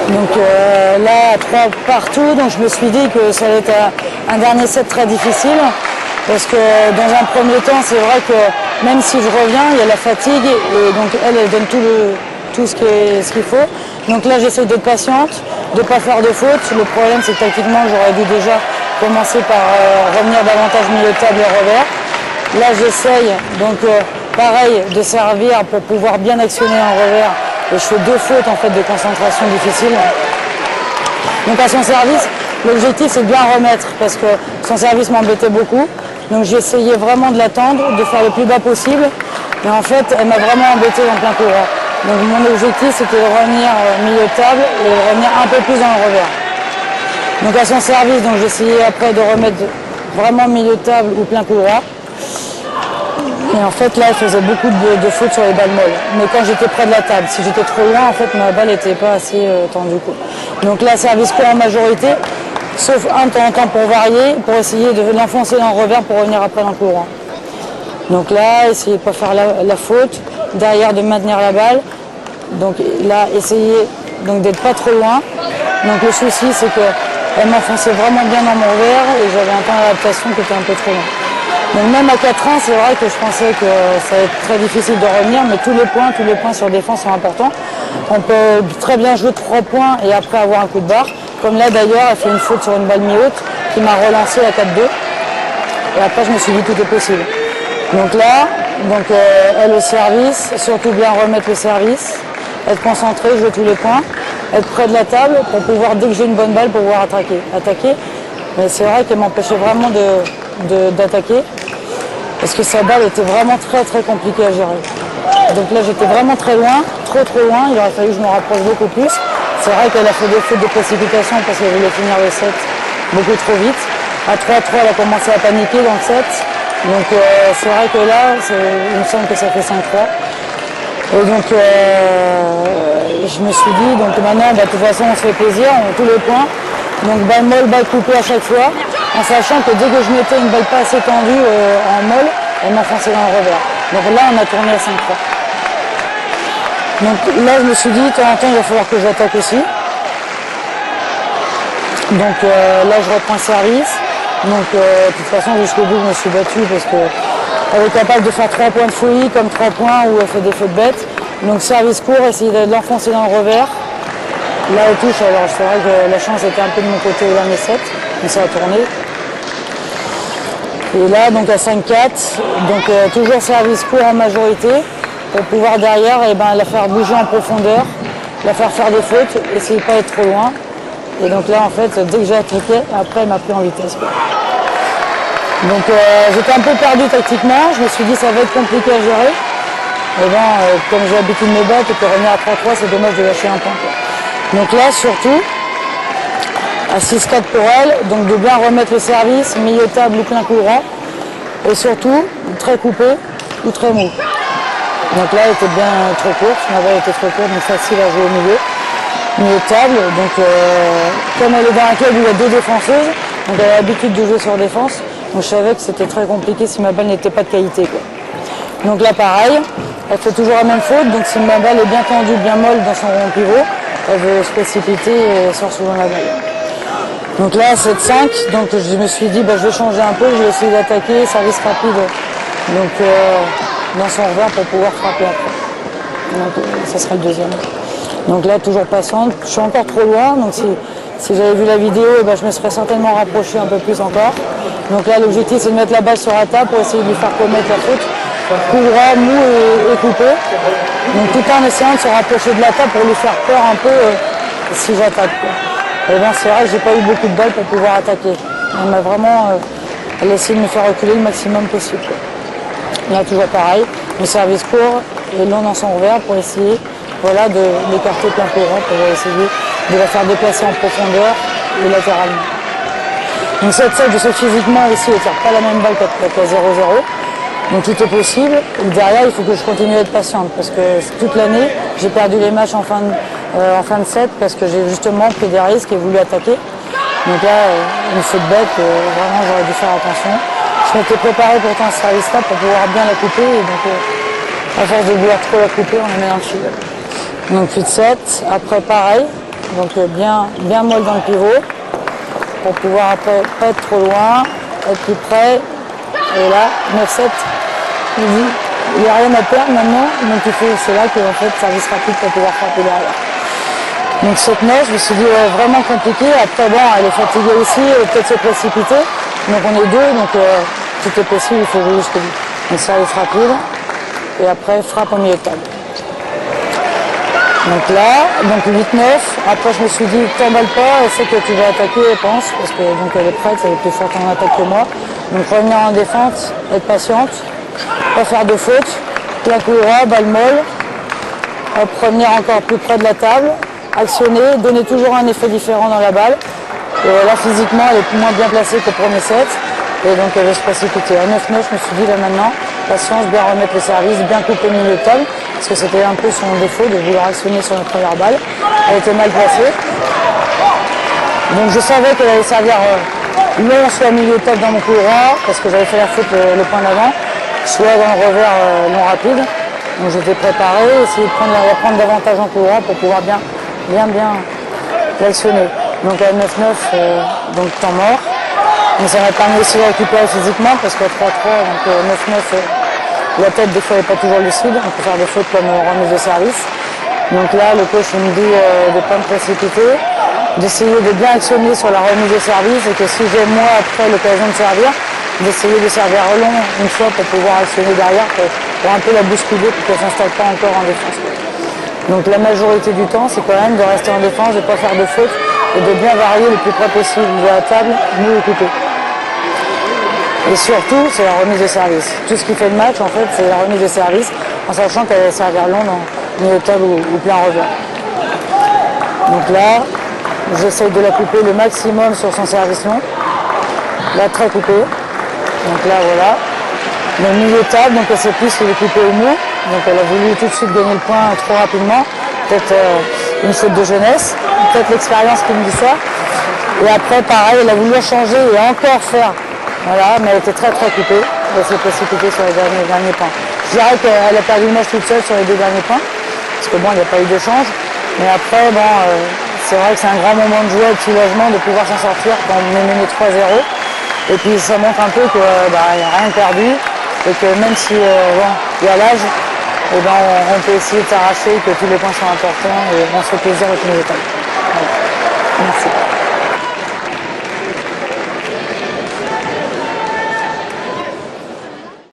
Donc là, à 3 partout, donc je me suis dit que ça allait être un dernier set très difficile. Parce que dans un premier temps, c'est vrai que même si je reviens, il y a la fatigue et donc elle donne tout ce qu'il faut. Donc là, j'essaie d'être patiente, de ne pas faire de fautes. Le problème, c'est que tactiquement, j'aurais dû déjà commencer par revenir davantage milieu de table et revers. Là, j'essaye, donc pareil, de servir pour pouvoir bien actionner un revers. Et je fais 2 fautes en fait de concentration difficiles. Donc à son service, l'objectif c'est de bien remettre parce que son service m'embêtait beaucoup. Donc j'ai essayé vraiment de l'attendre, de faire le plus bas possible. Et en fait, elle m'a vraiment embêté en plein courant. Donc mon objectif c'était de revenir milieu de table et de revenir un peu plus dans le revers. Donc à son service, donc j'ai essayé après de remettre vraiment milieu de table ou plein courant. Et en fait, là, elle faisait beaucoup de fautes sur les balles molles. Mais quand j'étais près de la table, si j'étais trop loin, en fait, ma balle n'était pas assez tendue. Donc là, service court en majorité, sauf un de temps en temps pour varier, pour essayer de l'enfoncer dans le revers pour revenir après dans le courant. Donc là, essayer de ne pas faire la faute, derrière de maintenir la balle. Donc là, essayer d'être pas trop loin. Donc le souci, c'est qu'elle m'enfonçait vraiment bien dans mon revers et j'avais un temps d'adaptation qui était un peu trop long. Donc même à 4-1, c'est vrai que je pensais que ça allait être très difficile de revenir, mais tous les points sur défense sont importants. On peut très bien jouer 3 points et après avoir un coup de barre. Comme là d'ailleurs, elle fait une faute sur une balle mi-haute qui m'a relancé à 4-2. Et après, je me suis dit tout est possible. Donc là, elle au service, surtout bien remettre le service, être concentré, jouer tous les points, être près de la table pour pouvoir, dès que j'ai une bonne balle, pouvoir attaquer. Mais c'est vrai qu'elle m'empêchait vraiment d'attaquer parce que sa balle était vraiment très très compliquée à gérer. Donc là j'étais vraiment très loin, trop loin, il aurait fallu que je me rapproche beaucoup plus. C'est vrai qu'elle a fait des fautes de précipitation parce qu'elle voulait finir le set beaucoup trop vite. À 3-3 elle a commencé à paniquer dans le set. Donc c'est vrai que là, il me semble que ça fait 5-3. Et donc je me suis dit, donc maintenant de toute façon on se fait plaisir, on a tous les points. Donc balle molle, balle coupée à chaque fois, en sachant que dès que je mettais une balle pas assez tendue en molle, elle m'enfonçait dans le revers. Donc là, on a tourné à 5-3. Donc là, je me suis dit, de temps en temps, il va falloir que j'attaque aussi. Donc là, je reprends le service. Donc de toute façon, jusqu'au bout, je me suis battue parce qu'elle est capable de faire 3 points de folie, comme 3 points où elle fait des fautes bêtes. Donc service court, essayer de l'enfoncer dans le revers. Là, elle touche, alors c'est vrai que la chance était un peu de mon côté au dernier set, mais ça a tourné. Et là, donc à 5-4, donc toujours service court en majorité, pour pouvoir derrière la faire bouger en profondeur, la faire des fautes, essayer de ne pas être trop loin. Et donc là, en fait, dès que j'ai attaqué, après, elle m'a pris en vitesse. Donc j'étais un peu perdu tactiquement, je me suis dit ça va être compliqué à gérer. Et comme j'ai l'habitude de me battre et que revenir à 3-3, c'est dommage de lâcher un point. Donc là, surtout, à 6-4 pour elle, donc de bien remettre le service, milieu de table ou plein courant, et surtout, très coupé ou très mou. Donc là, elle était bien trop courte, ma balle était trop courte, donc facile à jouer au milieu de table. Donc comme elle est dans un club où il y a 2 défenseuses, donc elle a l'habitude de jouer sur défense, donc je savais que c'était très compliqué si ma balle n'était pas de qualité, quoi. Donc là, pareil, elle fait toujours la même faute, donc si ma balle est bien tendue, bien molle dans son rond pivot, elle veut se précipiter et sort souvent la balle. Donc là, 7-5, donc je me suis dit, je vais changer un peu, je vais essayer d'attaquer, service rapide, donc dans son revers pour pouvoir frapper après. Donc ça sera le deuxième. Donc là, toujours patiente, je suis encore trop loin, donc si j'avais vu la vidéo, je me serais certainement rapproché un peu plus encore. Donc là, l'objectif, c'est de mettre la balle sur la table pour essayer de lui faire commettre la faute. Coup droit, mou et coupé. Donc tout en essayant de se rapprocher de la table pour lui faire peur un peu si j'attaque. Et c'est vrai que j'ai pas eu beaucoup de balles pour pouvoir attaquer. Elle m'a vraiment essayé de me faire reculer le maximum possible. Là toujours pareil, le service court et long dans son revers pour essayer de l'écarter plein courant, pour essayer de la faire déplacer en profondeur et latéralement. Donc cette set, je sais physiquement ici, elle ne tire pas la même balle qu'à 0-0. Donc tout est possible. Et derrière, il faut que je continue à être patiente parce que toute l'année, j'ai perdu les matchs en fin de set parce que j'ai justement pris des risques et voulu attaquer. Donc là, une faute bête, vraiment j'aurais dû faire attention. Je m'étais préparé pourtant ce service-là pour pouvoir bien la couper. Et donc à force de vouloir trop la couper, on la met dans le fil. Donc 8-7. Après pareil, donc bien molle dans le pivot, pour pouvoir après pas être trop loin, être plus près. Et là, 9-7, il dit, il n'y a rien à perdre maintenant, donc c'est là que en fait, service rapide pour pouvoir frapper derrière. Donc 7-9, je me suis dit ouais, vraiment compliqué. Après bon, elle est fatiguée aussi, elle va peut-être se précipiter. Donc on est deux, donc tout est possible, il faut jouer jusqu'au bout. Donc service rapide, et après frappe au milieu de table. Donc là, donc 8-9, après je me suis dit, t'emballe pas, elle sait que tu vas attaquer, elle pense, parce que donc elle est prête, elle est plus forte en attaque que moi. Donc revenir en défense, être patiente, pas faire de faute, plein coup droit, balle molle, revenir encore plus près de la table, actionner, donner toujours un effet différent dans la balle. Et là physiquement elle est moins bien placée qu'au premier set, et donc elle va se précipiter. À 9-9, je me suis dit là maintenant, patience, bien remettre le service, bien couper le milieu de table, parce que c'était un peu son défaut de vouloir actionner sur notre première balle. Elle était mal placée. Donc je savais qu'elle allait servir long soit milieu de table dans mon coup droit, parce que j'avais fait la faute le point d'avant, soit dans le revers non rapide. Donc j'étais préparé, essayer de prendre davantage en coup droit pour pouvoir bien l'actionner. Donc à 9-9, donc temps mort. Mais ça m'a permis aussi de récupérer physiquement, parce qu'à 3-3, donc 9-9, la tête des fois n'est pas toujours lucide, on peut faire des fautes comme remise de service. Donc là, le coach me dit de ne pas me précipiter, d'essayer de bien actionner sur la remise de service, et que si j'ai moi après l'occasion de servir, d'essayer de servir long une fois pour pouvoir actionner derrière, pour un peu la bousculer pour qu'elle ne s'installe pas encore en défense. Donc la majorité du temps, c'est quand même de rester en défense, de ne pas faire de faute, et de bien varier le plus près possible de la table, nous le couper. Et surtout, c'est la remise de service. Tout ce qui fait le match, en fait, c'est la remise de service, en sachant qu'elle va servir long dans milieu de table ou plein revers. Donc là, j'essaye de la couper le maximum sur son service long. Là, très coupée. Donc là, voilà. Le milieu de table, donc elle s'est plus couper au mot. Donc elle a voulu tout de suite gagner le point trop rapidement. Peut-être une faute de jeunesse, peut-être l'expérience qui me dit ça. Et après, pareil, elle a voulu changer et encore faire. Voilà, mais elle était très coupée. Elle s'est précipitée sur les derniers points. Je dirais qu'elle a perdu le match toute seule sur les 2 derniers points. Parce que bon, il n'y a pas eu d'échange. Mais après, bon, c'est vrai que c'est un grand moment de joie et de soulagement de pouvoir s'en sortir quand on est mené 3-0. Et puis ça montre un peu qu'il n'y a rien perdu. Et que même si bon, il y a l'âge, et ben, on peut essayer de s'arracher, que tous les points sont importants et on se fait plaisir avec nos étapes. Voilà. Merci.